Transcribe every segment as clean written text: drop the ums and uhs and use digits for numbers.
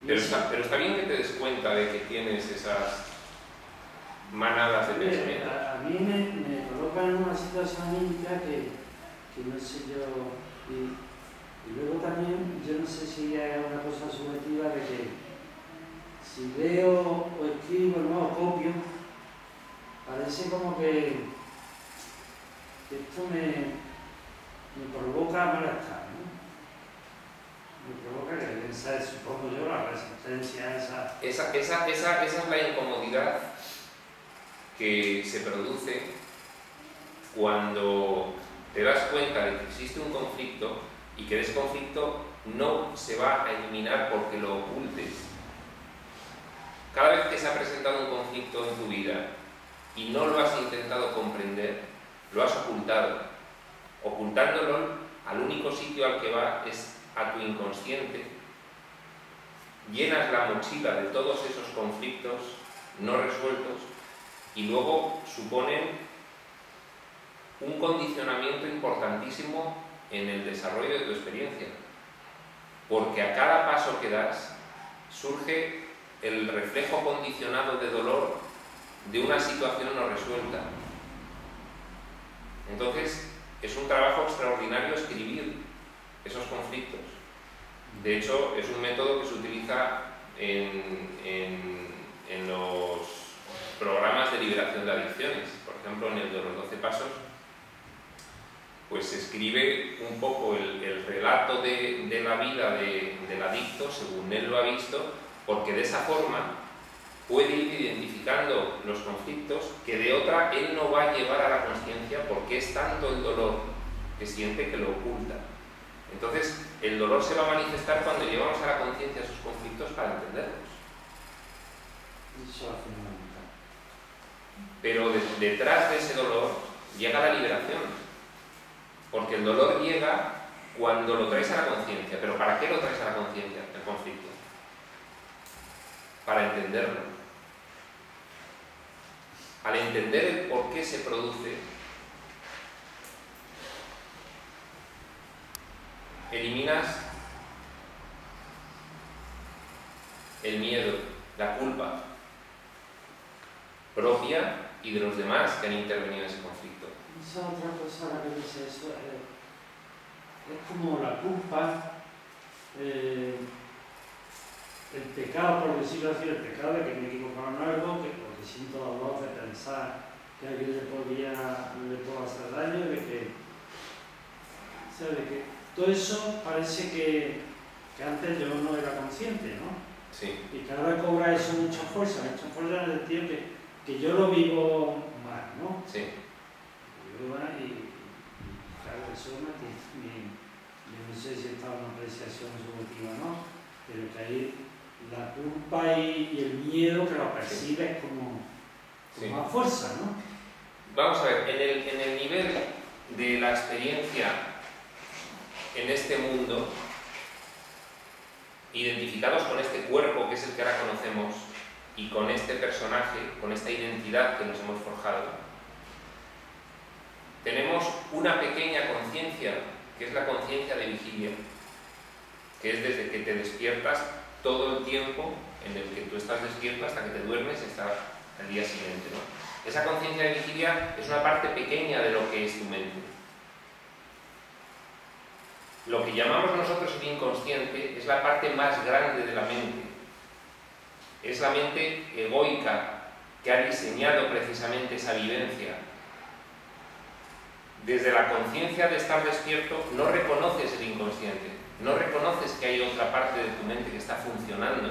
Pero está bien que te des cuenta de que tienes esas manadas de pensamiento. A mí me coloca en una situación anímica que no sé yo, y luego también yo no sé si hay una cosa subjetiva de que si leo o escribo no o copio, parece como que esto me provoca malestar, ¿no? Me provoca que pensar, supongo yo, la resistencia esa. Esa es la incomodidad que se produce cuando te das cuenta de que existe un conflicto y que ese conflicto no se va a eliminar porque lo ocultes. Cada vez que se ha presentado un conflicto en tu vida y no lo has intentado comprender, lo has ocultado. Ocultándolo, al único sitio al que va es a tu inconsciente. Llenas la mochila de todos esos conflictos no resueltos y luego suponen un condicionamiento importantísimo en el desarrollo de tu experiencia, porque a cada paso que das surge el reflejo condicionado de dolor de una situación no resuelta. Entonces es un trabajo extraordinario escribir esos conflictos. De hecho, es un método que se utiliza en los programas de liberación de adicciones. Por ejemplo, en el de los 12 pasos, pues se escribe un poco el relato de la vida del adicto según él lo ha visto, porque de esa forma puede ir identificando los conflictos que de otra él no va a llevar a la consciencia, porque es tanto el dolor que siente que lo oculta. Entonces, el dolor se va a manifestar cuando llevamos a la conciencia esos conflictos para entenderlos. Eso es fundamental. Pero detrás de ese dolor llega la liberación, porque el dolor llega cuando lo traes a la conciencia. ¿Pero para qué lo traes a la conciencia, el conflicto? Para entenderlo. Al entender el por qué se produce, eliminas el miedo, la culpa propia y de los demás que han intervenido en ese conflicto. Esa otra cosa que dice eso es como la culpa, el pecado, por decirlo así, el pecado de que me equivoco en algo, porque siento dolor de pensar que a alguien le puedo hacer daño, de que todo eso parece que antes yo no era consciente, ¿no? Sí. Y que ahora cobra eso mucha fuerza en el sentido que yo lo vivo mal, ¿no? Sí. Lo vivo mal y claro, eso yo no sé si está una apreciación subjetiva o no, pero que ahí la culpa y el miedo que lo percibes como más fuerza, ¿no? Vamos a ver, en el nivel de la experiencia en este mundo, identificados con este cuerpo que es el que ahora conocemos y con este personaje, con esta identidad que nos hemos forjado, tenemos una pequeña conciencia, que es la conciencia de vigilia, que es desde que te despiertas todo el tiempo en el que tú estás despierto hasta que te duermes hasta el día siguiente, ¿no? Esa conciencia de vigilia es una parte pequeña de lo que es tu mente. Lo que llamamos nosotros el inconsciente es la parte más grande de la mente. Es la mente egoica que ha diseñado precisamente esa vivencia. Desde la conciencia de estar despierto no reconoces el inconsciente, no reconoces que hay otra parte de tu mente que está funcionando.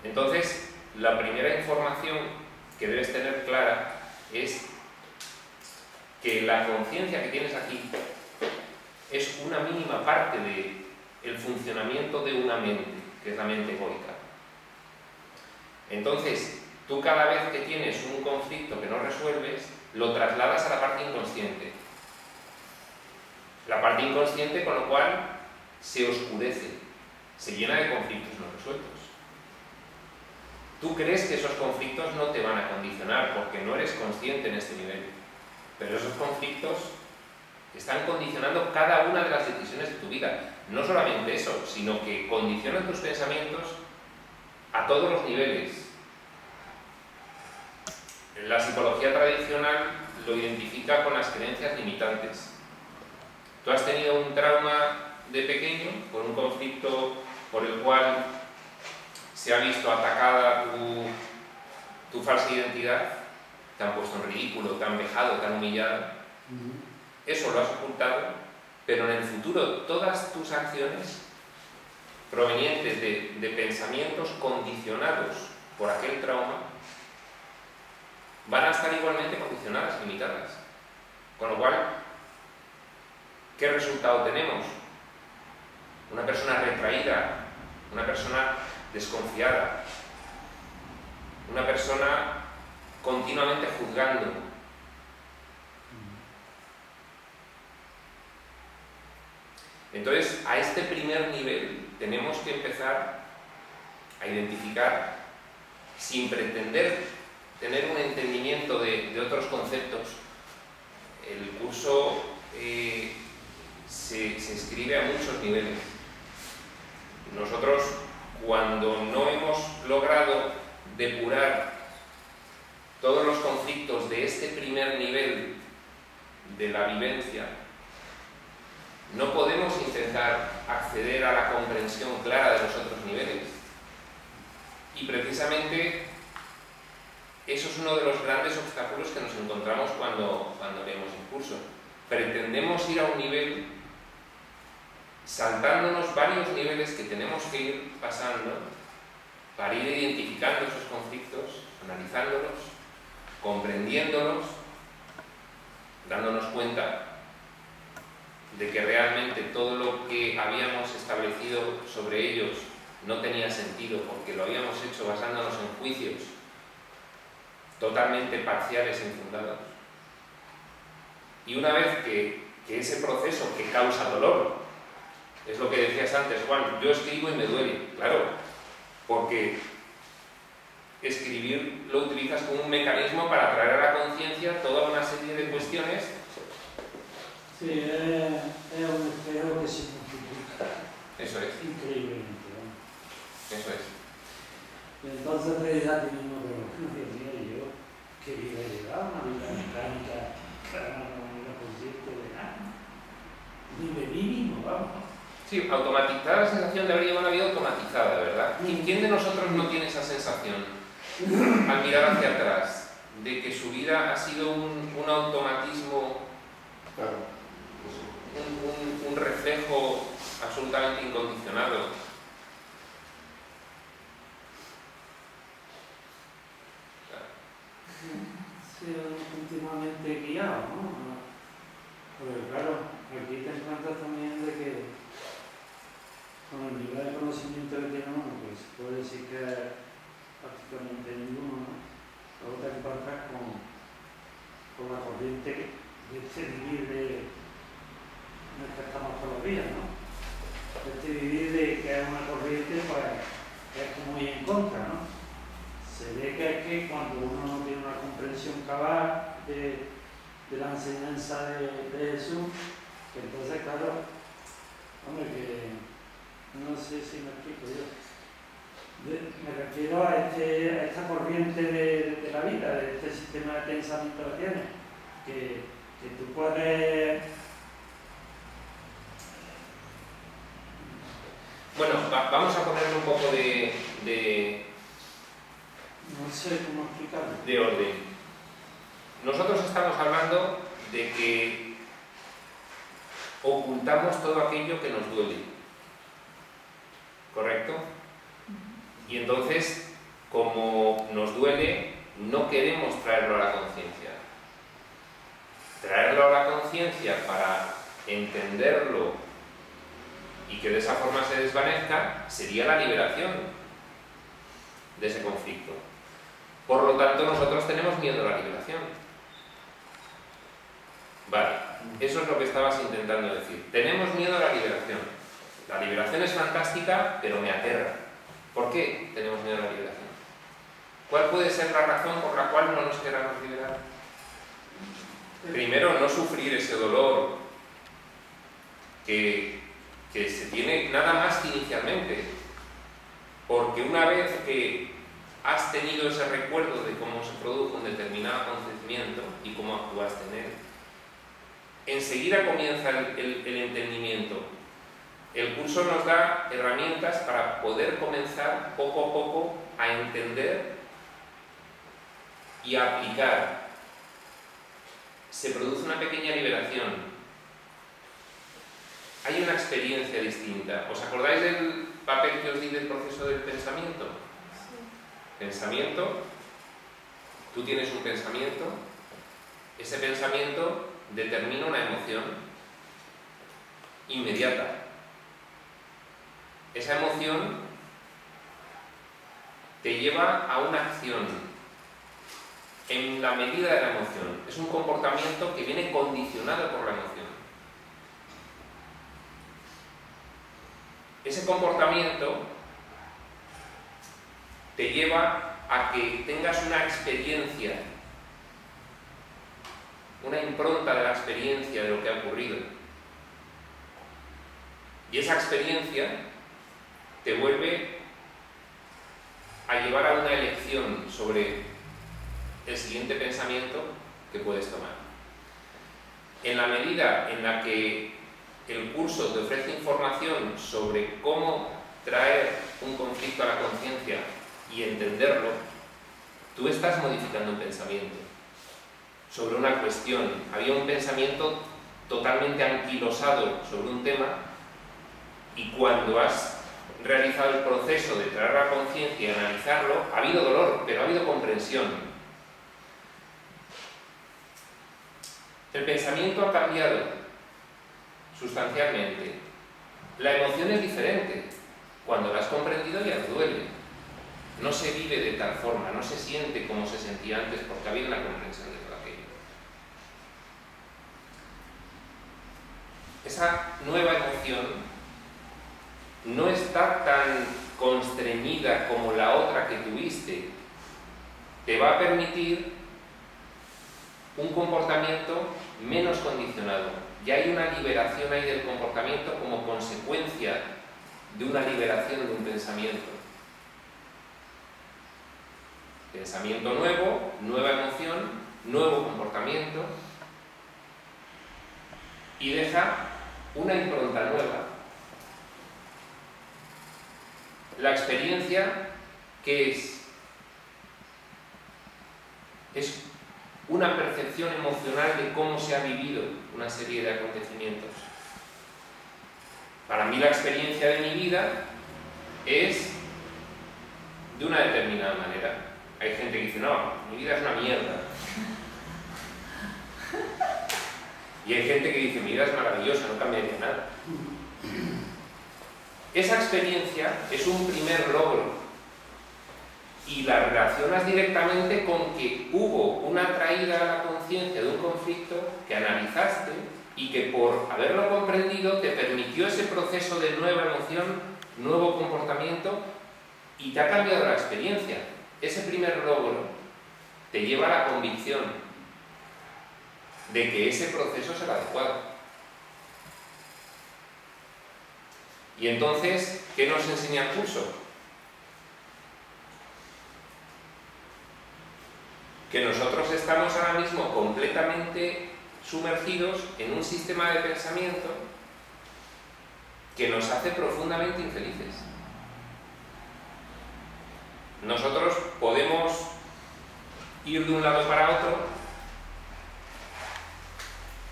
Entonces, la primera información que debes tener clara es que la conciencia que tienes aquí es una mínima parte del funcionamiento de una mente, que es la mente egoica. Entonces, tú cada vez que tienes un conflicto que no resuelves, lo trasladas a la parte inconsciente. La parte inconsciente, con lo cual, se oscurece, se llena de conflictos no resueltos. Tú crees que esos conflictos no te van a condicionar porque no eres consciente en este nivel, pero esos conflictos están condicionando cada una de las decisiones de tu vida. No solamente eso, sino que condiciona tus pensamientos a todos los niveles. La psicología tradicional lo identifica con las creencias limitantes. Tú has tenido un trauma de pequeño, por un conflicto por el cual se ha visto atacada tu falsa identidad, te han puesto en ridículo, te han vejado, te han humillado. Eso lo has ocultado, pero en el futuro todas tus acciones provenientes de pensamientos condicionados por aquel trauma van a estar igualmente condicionadas, limitadas. Con lo cual, ¿qué resultado tenemos? Una persona retraída, una persona desconfiada, una persona continuamente juzgando. Entonces, a este primer nivel tenemos que empezar a identificar, sin pretender tener un entendimiento de otros conceptos. El curso se escribe a muchos niveles. Nosotros, cuando no hemos logrado depurar todos los conflictos de este primer nivel de la vivencia, no podemos intentar acceder a la comprensión clara de los otros niveles. Y precisamente eso es uno de los grandes obstáculos que nos encontramos cuando leemos el curso. Pretendemos ir a un nivel saltándonos varios niveles que tenemos que ir pasando para ir identificando esos conflictos, analizándolos, comprendiéndolos, dándonos cuenta de que realmente todo lo que habíamos establecido sobre ellos no tenía sentido porque lo habíamos hecho basándonos en juicios totalmente parciales e infundados. Y una vez que ese proceso que causa dolor, es lo que decías antes, Juan, yo escribo y me duele, claro, porque escribir lo utilizas como un mecanismo para traer a la conciencia toda una serie de cuestiones. Sí, es un espejo que se multiplica. Eso es. Increíblemente, ¿no? Eso es. Y entonces en realidad tenemos yo quería llevar una vida mecánica, una consciente de nada. Ni de mí mismo, vamos. Sí, automatizar la sensación de haber llevado una vida automatizada, ¿verdad? ¿Quién de nosotros no tiene esa sensación al mirar hacia atrás de que su vida ha sido un automatismo, un reflejo absolutamente incondicionado? Sí, continuamente guiado, ¿no? Porque claro, aquí te encuentras también de que con el nivel de conocimiento que tiene uno, pues puede decir que prácticamente ninguno, ¿no? Luego te encuentras con la corriente de este vivir en el que estamos todos los días, ¿no? Este vivir de que es una corriente, pues es como ir en contra, ¿no? Se ve que es que cuando uno no tiene una comprensión cabal de la enseñanza de Jesús, que entonces, claro, hombre, que no sé si me explico yo. Me refiero a esta corriente de la vida, de este sistema de pensamiento que tienes, que tú puedes... Bueno, vamos a ponerle un poco no sé cómo explicarlo. de orden. Nosotros estamos hablando de que ocultamos todo aquello que nos duele, ¿correcto? Y entonces, como nos duele, no queremos traerlo a la conciencia. Traerlo a la conciencia para entenderlo y que de esa forma se desvanezca sería la liberación de ese conflicto. Por lo tanto, nosotros tenemos miedo a la liberación. Vale, eso es lo que estabas intentando decir. Tenemos miedo a la liberación. La liberación es fantástica, pero me aterra. ¿Por qué tenemos miedo a la liberación? ¿Cuál puede ser la razón por la cual no nos queramos liberar? Primero, no sufrir ese dolor que que se tiene nada más que inicialmente, porque una vez que has tenido ese recuerdo de cómo se produjo un determinado acontecimiento y cómo actuaste en él, enseguida comienza el entendimiento. El curso nos da herramientas para poder comenzar poco a poco a entender y a aplicar. Se produce una pequeña liberación. Hay una experiencia distinta. ¿Os acordáis del papel que os di del proceso del pensamiento? Sí. Pensamiento. Tú tienes un pensamiento. Ese pensamiento determina una emoción inmediata. Esa emoción te lleva a una acción en la medida de la emoción. Es un comportamiento que viene condicionado por la emoción. Ese comportamiento te lleva a que tengas una experiencia, una impronta de la experiencia de lo que ha ocurrido. Y esa experiencia te vuelve a llevar a una elección sobre el siguiente pensamiento que puedes tomar. En la medida en la que el curso te ofrece información sobre cómo traer un conflicto a la conciencia y entenderlo, tú estás modificando un pensamiento sobre una cuestión. Había un pensamiento totalmente anquilosado sobre un tema, y cuando has realizado el proceso de traer a la conciencia y analizarlo, ha habido dolor, pero ha habido comprensión. El pensamiento ha cambiado sustancialmente. La emoción es diferente. Cuando la has comprendido ya no duele. No se vive de tal forma, no se siente como se sentía antes, porque ha habido una comprensión de todo aquello. Esa nueva emoción no está tan constreñida como la otra que tuviste. Te va a permitir un comportamiento menos condicionado. Ya hay una liberación ahí del comportamiento como consecuencia de una liberación de un pensamiento. Pensamiento nuevo, nueva emoción, nuevo comportamiento, y deja una impronta nueva. La experiencia, ¿qué es? Es una percepción emocional de cómo se ha vivido una serie de acontecimientos. Para mí la experiencia de mi vida es de una determinada manera. Hay gente que dice, no, mi vida es una mierda. Y hay gente que dice, mi vida es maravillosa, no cambiaría nada. Esa experiencia es un primer logro y la relacionas directamente con que hubo una traída a la conciencia de un conflicto que analizaste y que por haberlo comprendido te permitió ese proceso de nueva emoción, nuevo comportamiento, y te ha cambiado la experiencia. Ese primer logro te lleva a la convicción de que ese proceso es el adecuado. Y entonces, ¿qué nos enseña el curso? Que nosotros estamos ahora mismo completamente sumergidos en un sistema de pensamiento que nos hace profundamente infelices. Nosotros podemos ir de un lado para otro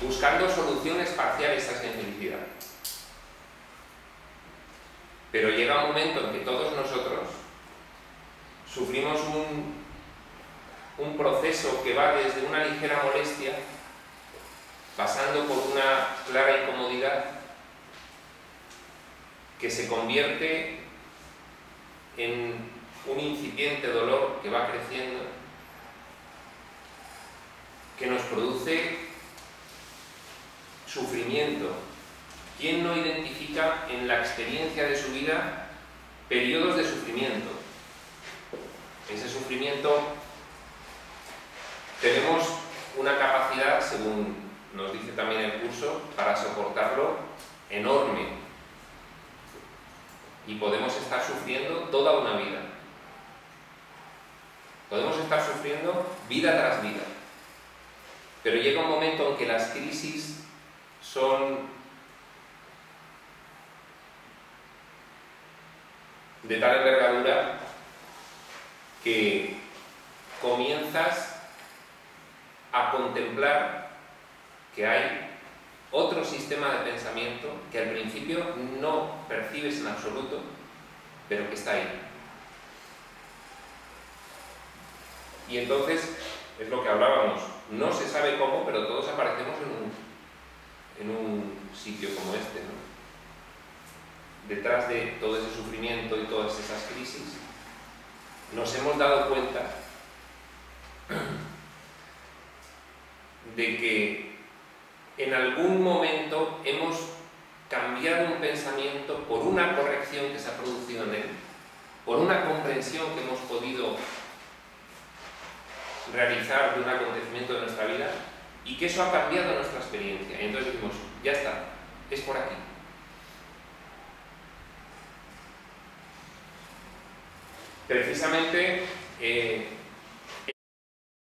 buscando soluciones parciales a esa infelicidad. Pero llega un momento en que todos nosotros sufrimos un proceso que va desde una ligera molestia, pasando por una clara incomodidad, que se convierte en un incipiente dolor que va creciendo, que nos produce sufrimiento. ¿Quién no identifica en la experiencia de su vida periodos de sufrimiento? Ese sufrimiento tenemos una capacidad, según nos dice también el curso, para soportarlo enorme. y podemos estar sufriendo toda una vida. Podemos estar sufriendo vida tras vida. Pero llega un momento en que las crisis son de tal envergadura que comienzas a contemplar que hay otro sistema de pensamiento que al principio no percibes en absoluto, pero que está ahí. Y entonces, es lo que hablábamos, no se sabe cómo, pero todos aparecemos en un sitio como este, ¿no? Detrás de todo ese sufrimiento y todas esas crisis, nos hemos dado cuenta de que en algún momento hemos cambiado un pensamiento por una corrección que se ha producido en él, por una comprensión que hemos podido realizar de un acontecimiento de nuestra vida, y que eso ha cambiado nuestra experiencia. Y entonces decimos, ya está, es por aquí. Precisamente